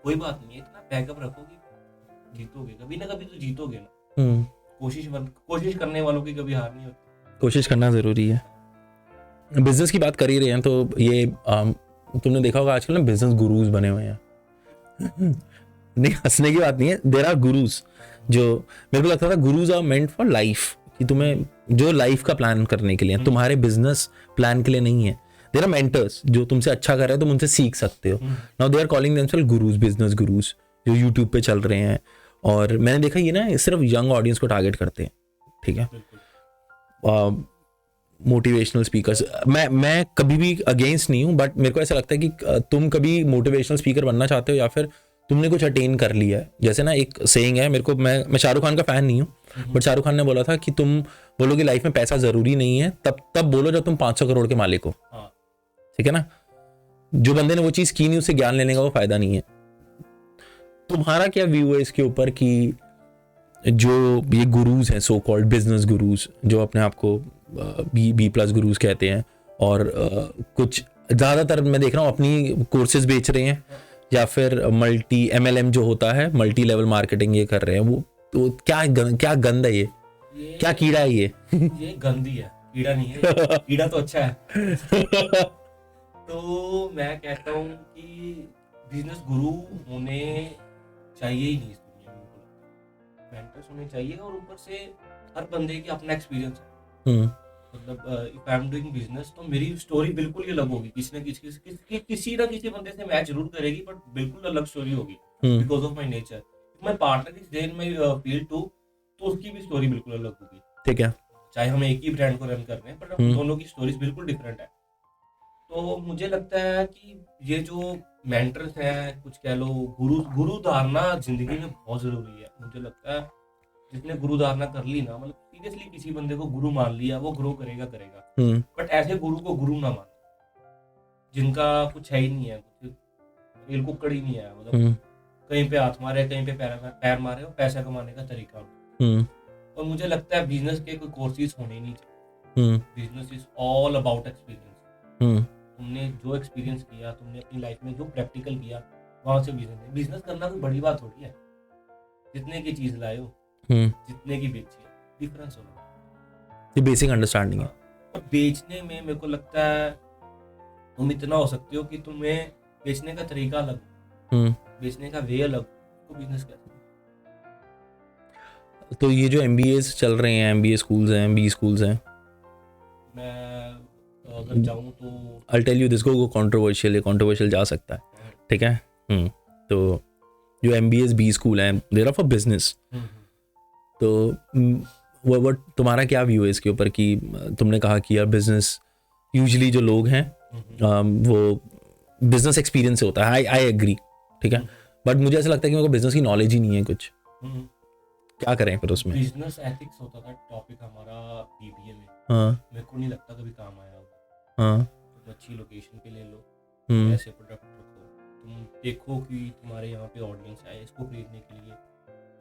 कोई बात नहीं है, इतना बैकअप रखो कि जीतोगे, कभी ना कभी तो जीतोगे ना। कोशिश करने वालों की कभी हार नहीं होती। कोशिश करना जरूरी है। बिजनेस की बात कर ही रहे हैं तो ये तुमने देखा होगा आजकल ना बिजनेस गुरुज बने हुए हैं। नहीं, हंसने की बात नहीं है, देयर आर गुरुज, जो मेरे को लगता था gurus are meant for life, कि तुम्हें जो लाइफ का प्लान करने के लिए, तुम्हारे बिजनेस प्लान के लिए नहीं है। देयर आर मेंटर्स जो तुमसे अच्छा कर रहे हैं, तुम उनसे सीख सकते हो। Now they are calling themselves gurus, business gurus, जो यूट्यूब पे चल रहे हैं। और मैंने देखा ये ना सिर्फ यंग ऑडियंस को टारगेट करते हैं, ठीक है। मोटिवेशनल स्पीकर्स, मैं कभी भी अगेंस्ट नहीं हूँ, बट मेरे को ऐसा लगता है कि तुम कभी मोटिवेशनल स्पीकर बनना चाहते हो या फिर तुमने कुछ अटेन कर लिया है। जैसे ना एक सेइंग है, मेरे को, मैं शाहरुख खान का फैन नहीं हूँ, बट शाहरुख खान ने बोला था कि तुम बोलो कि लाइफ में पैसा जरूरी नहीं है, तब बोलो जब तुम 500 करोड़ के मालिक हो, ठीक है ना। जो बंदे ने वो चीज की नहीं, उससे ज्ञान लेने का वो फायदा नहीं है। तुम्हारा क्या व्यू है इसके ऊपर कि जो ये गुरुज हैं, सो कॉल्ड बिजनेस गुरुज, जो अपने आप को B+ गुरुज कहते हैं, और कुछ ज़्यादातर मैं देख रहा हूँ अपनी कोर्सेज बेच रहे हैं, या फिर मल्टी MLM जो होता है, मल्टी लेवल मार्केटिंग ये कर रहे हैं, वो तो क्या गंद है ये क्या कीड़ा है ये गंदी है, कीड़ा नहीं है। कीड़ा तो अच्छा है। तो मैं कहता हूँ कि बिजनेस गुरु होने चाहिए ही नहीं इस दुनिया में, मेंटर्स होने चाहिए। और ऊपर से हर बंदे की अपना एक्सपीरियंस है, मतलब if I am doing business, तो मेरी स्टोरी बिल्कुल ही अलग होगी, किसी ना किसी बंदे से मैच जरूर करेगी, बट बिल्कुल अलग स्टोरी होगी, बिकॉज ऑफ माय नेचर। मैं partner is there my field too, तो उसकी भी स्टोरी बिल्कुल अलग होगी, ठीक है। चाहे हम एक ही ब्रांड को रन कर रहे हैं, बट दोनों की स्टोरीज बिल्कुल डिफरेंट है। तो मुझे लगता है कि ये जो मेंटर्स हैं, कुछ कह लो, गुरु धारणा जिंदगी में बहुत जरूरी है। मुझे लगता है जिसने गुरु धारणा कर ली ना, मतलब सीरियसली किसी बंदे को गुरु मान लिया, वो ग्रो करेगा। बट ऐसे गुरु को गुरु ना मान, जिनका कुछ है ही नहीं है, कुछ रेल कुक्कड़ ही नहीं है, मतलब कहीं पे हाथ मारे, कहीं पे पैर मारे, और पैसा कमाने का तरीका। और मुझे लगता है बिजनेस के कोई कोर्सेज होने नहीं चाहिए। Business is all about experience. तुमने जो एक्सपीरियंस किया, तुमने अपनी लाइफ में जो प्रैक्टिकल किया, वहां से बिजनेस करना कोई बड़ी बात थोड़ी है। जितने की चीज लाए हो, जितने की बेची है, डिफरेंस होना, ये बेसिक अंडरस्टैंडिंग है। और बेचने में मेरे को लगता है तुम इतना हो सकते हो कि तुम्हें बेचने का तरीका अलग, बेचने का वे अलग, तो बिजनेस कैसे। तो ये जो MBAs चल रहे हैं, MBA स्कूल्स हैं, MBE स्कूल्स हैं, मैं अगर जाऊँ तो I'll tell you this, को कंट्रोवर्शियल जा सकता है, ठीक है। तो जो MBAs B स्कूल हैं, देयर आर फॉर बिजनेस। तो वो तुम्हारा क्या व्यू है इसके ऊपर कि तुमने कहा कि यार बिजनेस यूजुअली जो लोग हैं वो बिजनेस एक्सपीरियंस से होता है, आई एग्री, ठीक है। बट मुझे ऐसा लगता है कि मेरे को बिजनेस की नॉलेज ही नहीं है कुछ, क्या करें फिर उसमें। बिजनेस एथिक्स होता था टॉपिक हमारा BBA में। मेरे को नहीं लगता कभी काम आया होगा। तो अच्छी लोकेशन पे ले लो, ऐसे प्रोडक्ट रखो, तुम देखो कि तुम्हारे यहाँ पे ऑडियंस है इसको खरीदने के लिए,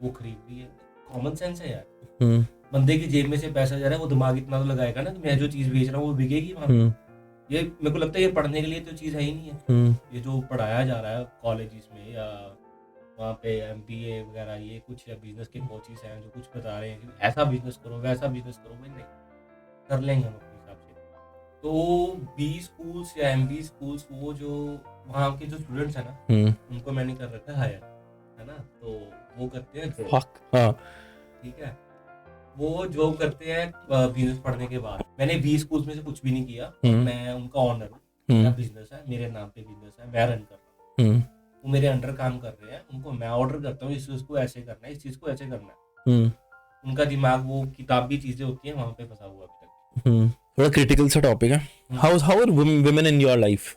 वो खरीद रही है। कॉमन सेंस है यार। बंदे की जेब में से पैसा जा रहा है, वो दिमाग इतना तो लगाएगा ना कि मैं जो चीज बेच रहा हूँ वो बिकेगी वहाँ पे। ये मेरे को लगता है ये पढ़ने के लिए तो चीज है ही नहीं है। ये जो पढ़ाया जा रहा है कॉलेजेस में या वहाँ पे MBA वगैरह, ये कुछ या बिजनेस के कोचेस हैं जो कुछ बता रहे हैं कि ऐसा बिजनेस करो, वैसा बिजनेस करो, भाई नहीं कर लेंगे हम अपने हिसाब से। तो B स्कूल्स या MB स्कूल्स, वो जो वहाँ के जो स्टूडेंट्स हैं ना, उनको मैंने कर रखा है हायर, है ना। तो वो करते हैं ठीक है, वो जो करते हैं बिजनेस पढ़ने के बाद। मैंने B स्कूल्स में से कुछ भी नहीं किया, मैं उनका ऑनर हूँ, मेरा बिजनेस है, मेरे नाम पे बिजनेस है, मैं रन कर रहा हूँ, वो मेरे अंडर काम कर रहे हैं, उनको मैं ऑर्डर करता हूँ इस चीज को ऐसे करना है, इस चीज को ऐसे करना है। उनका दिमाग वो किताबी चीजें होती हैं वहां पे फंसा हुआ अभी तक। थोड़ा क्रिटिकल सा टॉपिक है। How are women in your life?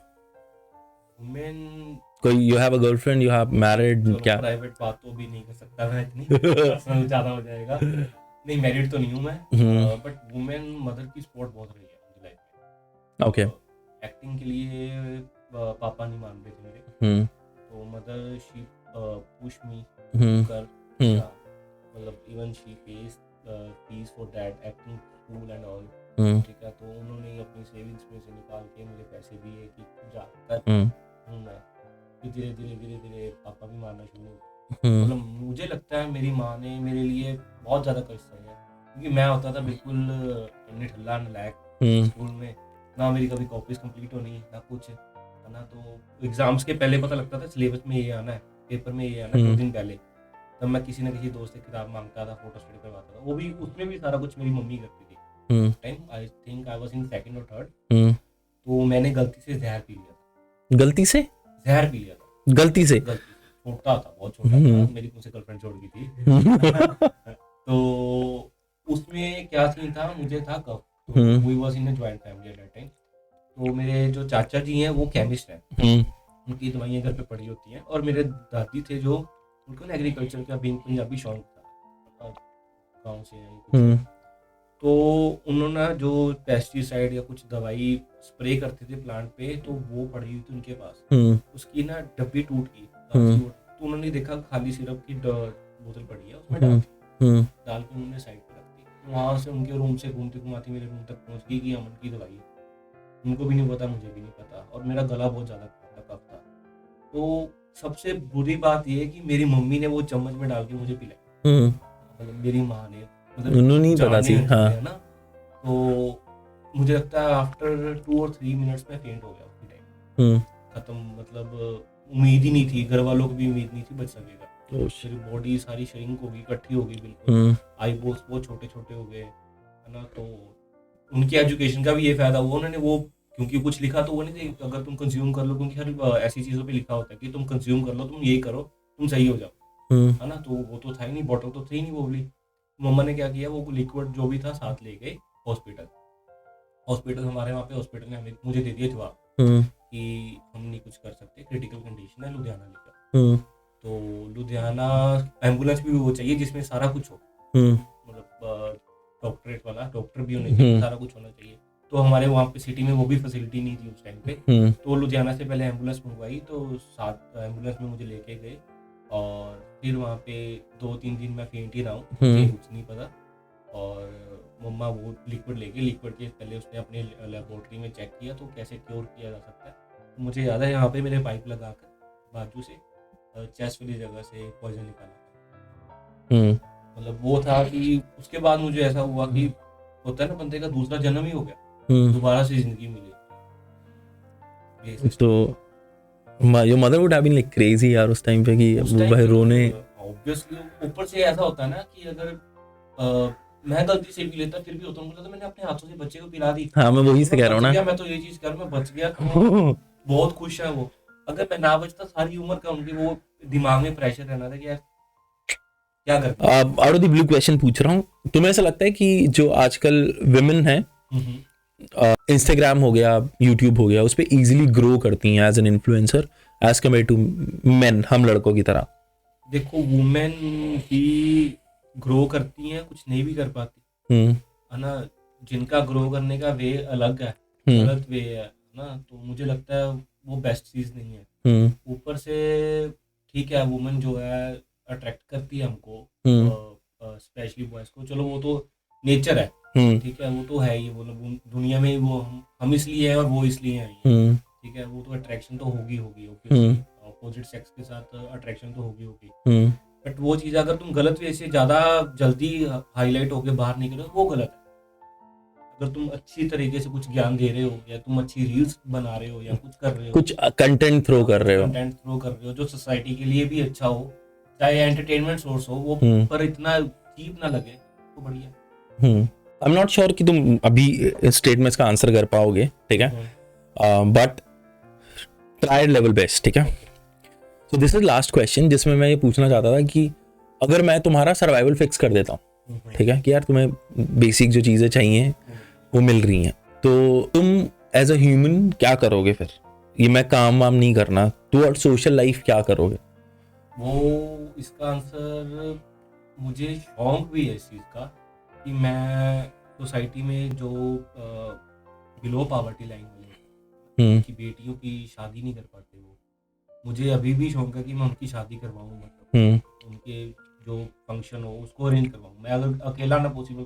Women, कोई you have a girlfriend, you have married? क्या प्राइवेट बात तो भी नहीं कर सकता मैं इतनी, पर्सनल ज्यादा हो जाएगा। नहीं, मैरिड तो नहीं हूँ मैं, बट वुमेन मदर की सपोर्ट बहुत रही है मुझे लाइफ में। ओके। एक्टिंग के लिए पापा नहीं मान रहे थे मेरे, तो मदर शी पुश मी कर, मतलब even she page fees for that acting school and all, ठीक है। तो उन्होंने अपनी सेविंग्स में से निकाल के मुझे पैसे दिए कि जा कर मैं, फिर धीरे धीरे पापा भी मानना शुरू। मतलब मुझे लगता है मेरी माँ ने मेरे लिए बहुत ज़्यादा कष्ट किया, क्योंकि मैं होता था बिल्कुल निठल्ला नलायक स्कूल में, ना मेरी कभी कॉपीज कंप्लीट होनी ना कुछ, है ना। तो एग्जाम्स के पहले पता लगता था सिलेबस में ये आना है, पेपर में ये आना है 2 दिन पहले, तब मैं किसी ना किसी दोस्त से किताब मांगता था, फोटो स्टडी करवाता था, वो भी उसमें भी सारा कुछ मेरी मम्मी करती थी। Time I think I was in 2nd और 3rd, तो मैंने गलती से जहर पी लिया था। गलती से जहर पी लिया था? गलती से छोटा था, बहुत छोटा था, मेरी मुझसे गर्लफ्रेंड छोड़ गई थी। तो उसमें क्या सीन था, मुझे था cough, we was in a joint family at that time. तो मेरे जो चाचा जी हैं वो केमिस्ट हैं, उनकी दवाइयाँ घर पे पड़ी होती हैं, और मेरे दादी थे जो उनको ना एग्रीकल्चर का भी पंजाबी शौक था, गाँव से हैं। तो उन्होंने जो पेस्टिसाइड या कुछ दवाई स्प्रे करते थे प्लांट पे, तो वो पड़ी हुई थी उनके पास, उसकी ना डब्बी टूट गई, तो उन्होंने देखा खाली सिरप की बोतल पड़ी है, उसमें डाल के उन्होंने साइड पे रख दी। वहाँ से उनके रूम से घूमती घुमाती मेरे रूम तक पहुँच गई कि अमन की दवाई, उनको भी नहीं पता, मुझे भी नहीं पता, और मेरा गला बहुत ज़्यादा कफ था। तो सबसे बुरी बात यह है कि मेरी मम्मी ने वो चम्मच में डाल के मुझे पिलाई, मतलब मेरी माँ ने, उन्होंने पता थी, हाँ। है ना। तो मुझे लगता है आफ्टर 2 और 3 मिनट्स में फेंट हो गया उसी टाइम, खत्म। मतलब उम्मीद ही नहीं थी, घर वालों को भी उम्मीद नहीं थी बच सकेगा। मेरी बॉडी सारी श्रिंक हो गई, इकट्ठी हो गई बिल्कुल, आई बोल्स बहुत छोटे छोटे हो गए, है ना। तो उनकी एजुकेशन का भी ये फायदा हुआ, उन्होंने वो, क्योंकि कुछ लिखा तो वो नहीं थी अगर तुम कंज्यूम कर लो, क्योंकि हर ऐसी चीज़ों पे लिखा होता है कि तुम कंज्यूम कर लो, तुम ये करो, तुम सही हो जाओ, है ना। तो वो तो था ही नहीं, बॉटल तो थी ही नहीं वो वाली। मम्मा ने क्या किया, वो लिक्विड जो भी था साथ ले गए हॉस्पिटल हमारे वहाँ पे हॉस्पिटल ने मुझे दे दिया जवाब, कि हम नहीं कुछ कर सकते, क्रिटिकल कंडीशन है, लुधियाना लेकर। तो लुधियाना एम्बुलेंस भी वो चाहिए जिसमें सारा कुछ हो, मतलब डॉक्टरेट वाला डॉक्टर भी होने चाहिए, सारा कुछ होना चाहिए। तो हमारे वहाँ पे सिटी में वो भी फैसिलिटी नहीं थी उस टाइम पे। तो लुधियाना से पहले एम्बुलेंस मंगवाई, तो 7 एम्बुलेंस में मुझे लेके गए, और फिर वहाँ पे 2-3 दिन मैं फेंट ही रहा हूँ, मुझे कुछ नहीं पता। और मम्मा वो लिक्विड लेके, लिक्विड के पहले उसने अपने लेबोरेटरी में चेक किया तो कैसे क्योर किया जा सकता है। तो मुझे याद है यहाँ पे मैंने पाइप लगा कर बाजू से चेस्ट वाली जगह से पॉइजन निकाला। मतलब वो था कि उसके बाद मुझे ऐसा हुआ कि होता है ना, बंदे का दूसरा जन्म ही हो गया, दोबारा से जिंदगी मिली। तो your mother would have been like crazy यार उस टाइम पे कि वो भाई रोने। ऑब्वियसली ऊपर से ऐसा होता है ना कि अगर मैं गलती से भी लेता फिर भी होता हूँ, तो मैंने अपने हाथों से बच्चे को पिला दी। हाँ मैं वही से कह रहा हूँ ना, मैं तो ये चीज कर, मैं बच गया तो बहुत खुश है वो। अगर मैं ना बचता सारी उम्र का उनके वो दिमाग में प्रेशर रहना था कि यार क्या करते। Out of the blue question पूछ रहा हूँ, तुम्हें ऐसा लगता है कि जो आजकल विमेन है, इंस्टाग्राम हो गया, यूट्यूब हो गया, उस पर इजीली ग्रो करती हैं as an influencer as compare to men, हम लड़कों की तरह? देखो वुमेन ही ग्रो करती हैं, कुछ नहीं भी कर पाती है ना। जिनका ग्रो करने का वे अलग है, गलत वे है ना, तो मुझे लगता है वो बेस्ट चीज नहीं है। ऊपर से ठीक है, वुमेन जो है अट्रैक्ट करती है हमको, स्पेशली बॉयज को, चलो वो तो नेचर है, ठीक है, वो तो है ही, वो दुनिया में वो हम इसलिए है और वो इसलिए है, ठीक है, वो तो अट्रैक्शन तो होगी ऑपोजिट सेक्स के साथ अट्रैक्शन तो होगी। बट वो चीज अगर तुम गलत वे से ज्यादा जल्दी हाईलाइट होके बाहर निकलो वो गलत है। अगर तुम अच्छी तरीके से कुछ ज्ञान दे रहे हो, या तुम अच्छी रील्स बना रहे हो, या कुछ कर रहे हो, कुछ कंटेंट थ्रो कर रहे हो जो सोसाइटी के लिए भी अच्छा हो, चाहे एंटरटेनमेंट सोर्स हो वो, पर इतना चीप ना लगे तो बढ़िया। आई एम नॉट श्योर कि तुम अभी इस स्टेट में इसका आंसर कर पाओगे, ठीक है, बट ट्राई लेवल बेस्ट, ठीक है। So this is last question जिसमें मैं ये पूछना चाहता था कि अगर मैं तुम्हारा सर्वाइवल फिक्स कर देता हूँ, ठीक है, कि यार तुम्हें बेसिक जो चीज़ें चाहिए वो मिल रही हैं, तो तुम एज अ ह्यूमन क्या करोगे फिर? ये मैं काम वाम नहीं करना, टू और सोशल लाइफ क्या करोगे? वो इसका आंसर, मुझे शौक भी है इस चीज़ का कि मैं सोसाइटी में जो बिलो पावर्टी लाइन वाले की बेटियों की शादी नहीं कर पाते, वो मुझे अभी भी शौक है कि मैं उनकी शादी करवाऊँ, मतलब उनके जो फंक्शन हो उसको अरेंज करवाऊँ। मैं अगर अकेला ना पॉसिबल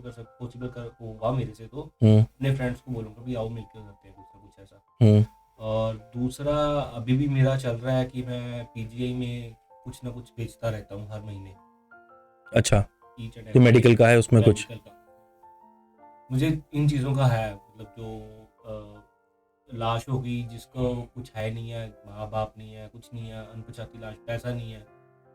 होगा मेरे से, तो अपने फ्रेंड्स को बोलूँगा भी आओ मिलकर करते हैं कुछ ना कुछ ऐसा। और दूसरा अभी भी मेरा चल रहा है कि मैं पीजीआई में कुछ ना कुछ बेचता रहता हूँ हर महीने। अच्छा, तो मेडिकल का है उसमें कुछ? मुझे इन चीज़ों का है, मतलब जो लाश होगी जिसको कुछ है नहीं है, माँ बाप नहीं है, कुछ नहीं है, अनपछाती लाश, पैसा नहीं है,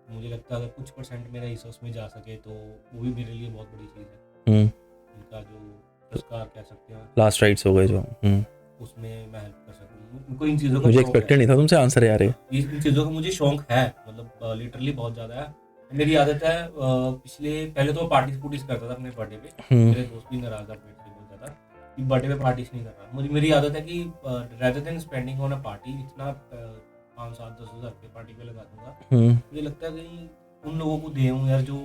मुझे लगता है अगर कुछ % मेरा हिस्सा उसमें जा सके तो वो भी मेरे लिए बहुत बड़ी चीज़ है। उनका जो संस्कार कह सकते हैं, लास्ट राइट्स हो गए जो, उसमें मैं हेल्प कर सकूँ उनको। इन चीज़ों का मुझे एक्सपेक्टेड नहीं था तुमसे आंसर यार, इन चीज़ों का मुझे शौक है, मतलब लिटरली बहुत ज़्यादा है। मेरी आदत है, पहले तो पार्टीज करता था अपने बर्थडे पे, मेरे दोस्त भी नाराज था बहुत ज़्यादा कि बर्थडे पे पार्टीज नहीं कर रहा। मेरी आदत है कि rather than spending on a party, इतना 5-7-10 हज़ार रुपये पार्टी पे लगा दूंगा, मुझे लगता है कि उन लोगों को दूं यार जो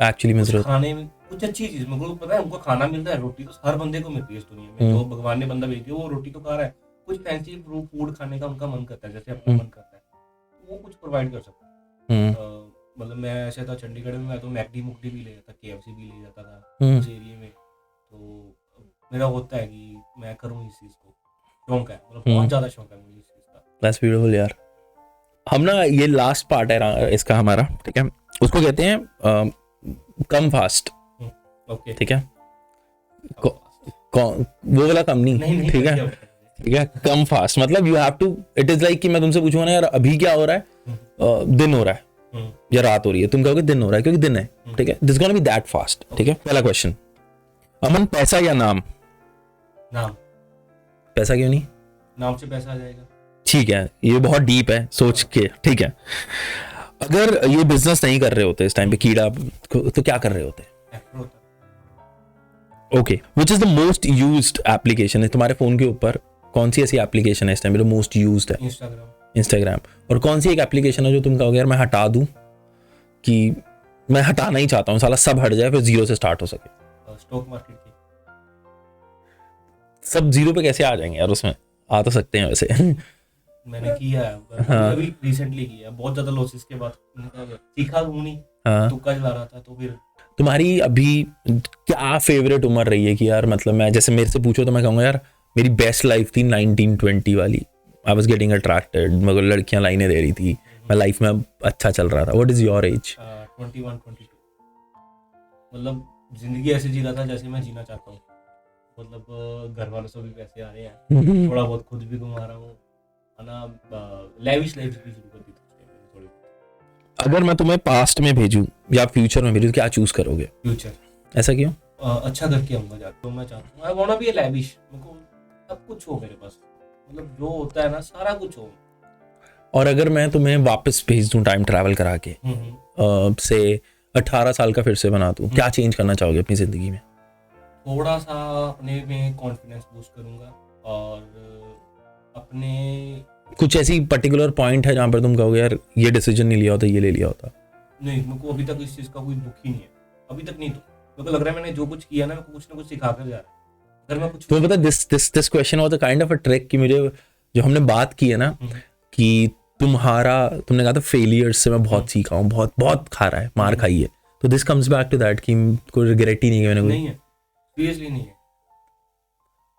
एक्चुअली में खाने में कुछ अच्छी चीज़, मेरे को पता है उनको खाना मिलता है, रोटी तो हर बंदे को मिलती है इस दुनिया में, जो भगवान ने बंदा भेज दिया वो रोटी तो खा रहा है, कुछ फैंसी फूड खाने का उनका मन करता है, जैसे अपना मन करता है, वो कुछ प्रोवाइड कर सकता है। मतलब मैं ऐसे था चंडीगढ़ में, मैं तो मैकडी मुकडी भी ले जाता, KFC भी ले जाता था उस एरिया में। तो मेरा होता है कि मैं करूँ इस चीज़ को, शौक है, मतलब बहुत ज़्यादा शौक है मुझे इस चीज़ का। दैट्स ब्यूटीफुल यार। हम ना ये लास्ट पार्ट है इसका हमारा, ठीक है, उसको कहते हैं कम फास्ट, ठीक है, वो वाला कम नहीं, ठीक है, ठीक है, कम फास्ट मतलब you have to, it is like कि मैं तुमसे पूछूंगा ना यार अभी क्या हो रहा है, दिन हो रहा है या रात हो रही है, तुम कहोगे दिन हो रहा है क्योंकि दिन है, ठीक है, this gonna be that fast, ठीक है। पहला क्वेश्चन, अमन, पैसा या नाम? नाम। पैसा क्यों नहीं? नाम से पैसा आ जाएगा। ठीक है, ये बहुत डीप है, सोच के, ठीक है। अगर ये बिजनेस नहीं कर रहे होते इस टाइम पे कीड़ा, तो क्या कर रहे होते? Okay, which is the most used application है तुम्हारे फोन के ऊपर कौन सी ऐसी एप्लीकेशन है इस टाइम जो मोस्ट यूज्ड है? इंस्टाग्राम। और कौन सी एक एप्लीकेशन है जो तुम कहोगे यार मैं हटा दूं, कि मैं हटाना ही चाहता हूँ, साला सब हट जाए फिर जीरो से स्टार्ट हो सके? स्टॉक मार्केट की। सब जीरो पे कैसे आ जाएंगे यार, उसमें आ तो सकते हैं वैसे। मैंने किया है अभी रिसेंटली किया, बहुत ज्यादा लॉसेस के बाद सीखा हूं नहीं, तुक्का चला रहा था। तो फिर तुम्हारी अभी क्या फेवरेट उम्र रही है कि यार मतलब मैं जैसे मेरे से पूछो तो मैं कहूँगा यार मेरी बेस्ट लाइफ थी 19-20 वाली। आई वाज गेटिंग अट्रैक्टेड, मगर लड़कियां लाइनें दे रही थी, मैं लाइफ में अच्छा चल रहा था। What is your age? 21-22। मतलब जिंदगी ऐसे जी रहा था जैसे मैं जीना चाहता हूँ। मतलब घर वालों से भी पैसे आ रहे हैं, थोड़ा बहुत खुद भी कमा रहा हूँ, है ना। लैविश लाइफ भी शुरू कर दी थोड़ी। अगर मैं तुम्हें पास्ट में भेजूं या फ्यूचर में भेजूं, क्या चूज करोगे? फ्यूचर। ऐसा क्यों? अच्छा करके आऊंगा जाके, तो मैं चाहता हूँ I want to be a lavish, मेरे को सब कुछ हो मेरे पास, मतलब जो होता है ना सारा कुछ हो। और अगर मैं तुम्हें वापस भेज दूं टाइम ट्रैवल करा के, से 18 साल का फिर से बना दूं, क्या चेंज करना चाहोगे अपनी जिंदगी में? थोड़ा सा अपने में कॉन्फिडेंस बूस्ट करूंगा, और अपने कुछ ऐसी पर्टिकुलर पॉइंट है जहां पर तुम कहोगे यार ये डिसीजन नहीं लिया होता, ये ले लिया होता? नहीं, मेरे को अभी तक इस चीज का कोई दुख ही नहीं है, अभी तक नहीं। तो मेरे को लग रहा है मैंने जो कुछ किया ना, मेरे को कुछ ना कुछ सिखा कर जा रहा है। अगर मैं कुछ, तुम्हें पता this question was a kind of a trick कि मुझे जो हमने बात की है ना कि तुमने कहा था फेलियर्स से मैं बहुत सीखा हूँ, बहुत खा रहा है, मार खाई है, तो this comes back to that कि कोई रिग्रेट ही नहीं है मैंने। नहीं है, सीरियसली नहीं है,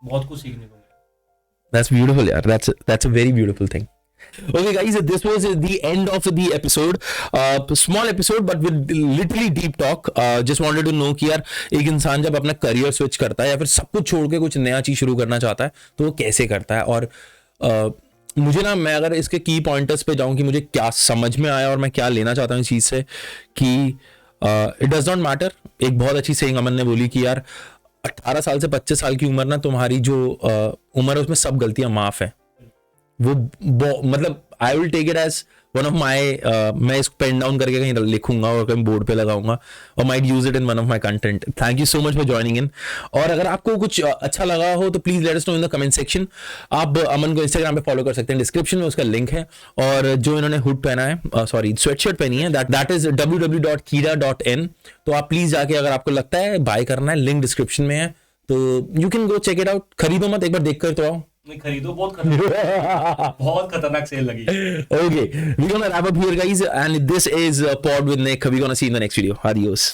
बहुत कुछ सीखने को मिला। That's beautiful, यार. That's a very beautiful thing. Okay, guys, this was the end of the episode. Small episode, but with literally deep talk. Just wanted to know कि यार एक इंसान जब अपना करियर स्विच करता है या फिर सब कुछ छोड़ के कुछ नया चीज शुरू करना चाहता है तो वो कैसे करता है। और मुझे ना, मैं अगर इसके की पॉइंटर्स पे जाऊं कि मुझे क्या समझ में आया और मैं क्या लेना चाहता हूँ इस चीज से, कि इट डज नॉट मैटर। एक बहुत अच्छी सेइंग अमन ने बोली कि यार 18 साल से 25 साल की उम्र ना, तुम्हारी जो उम्र है उसमें सब गलतियां माफ है। वो मतलब I will take it as one of my, मैं इसको पेन डाउन करके कहीं लिखूंगा और कहीं बोर्ड पे लगाऊंगा और might use it in one of my content. Thank you so much for joining in. और अगर आपको कुछ अच्छा लगा हो तो please let us know in the comment section. आप अमन को इंस्टाग्राम पे फॉलो कर सकते हैं, डिस्क्रिप्शन में उसका लिंक है। और जो इन्होंने हुड पहना है, सॉरी स्वेटशर्ट पहनी है, दैट इज www.kira.in। तो आप प्लीज जाके, अगर आपको लगता है बाय करना है, लिंक डिस्क्रिप्शन में है, तो you can go check it out. खरीदो मत, एक बार देख कर तो आओ। नहीं खरीदो, बहुत खतरनाक सेल लगी। Okay, we're gonna wrap up here, guys, and this is Pod with Nick. We're gonna see you in the next video. Adios.